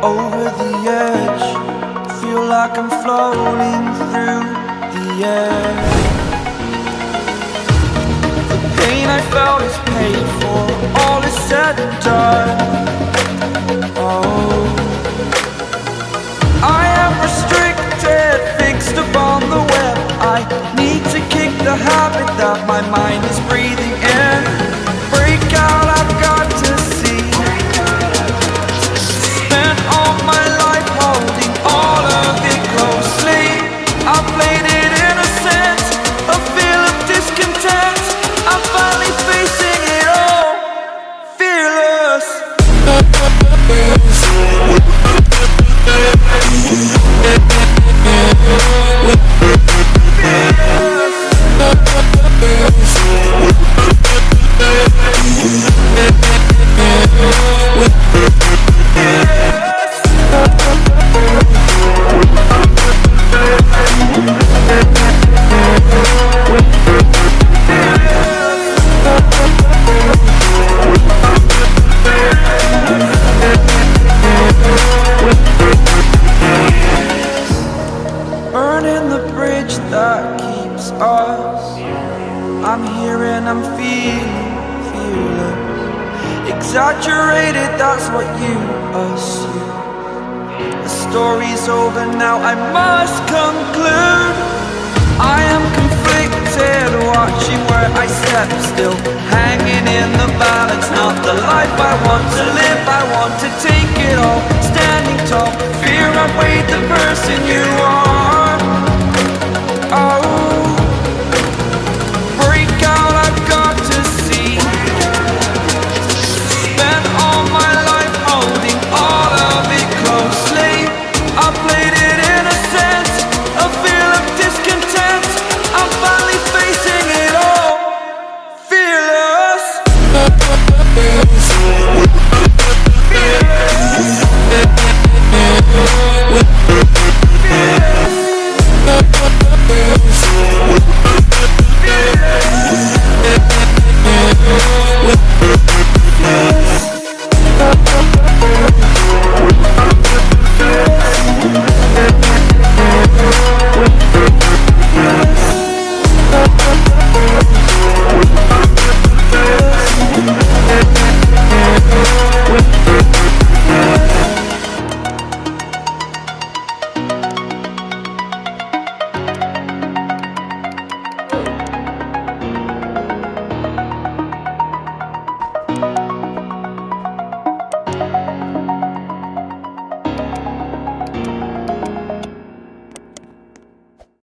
Over the edge, feel like I'm floating through the air. The pain I felt is paid for, all is said and done. Oh, I am restricted, fixed upon the web. I need to kick the habit that my mind is breathing in. Break out, I've got to see. Spent all my life holding all of it closely. I played it innocent, a feel of discontent. I'm finally facing it all, fearless. Burning the bridge that keeps us. I'm here and I'm feeling fearless. Exaggerated, that's what you assume. The story's over now, I must conclude.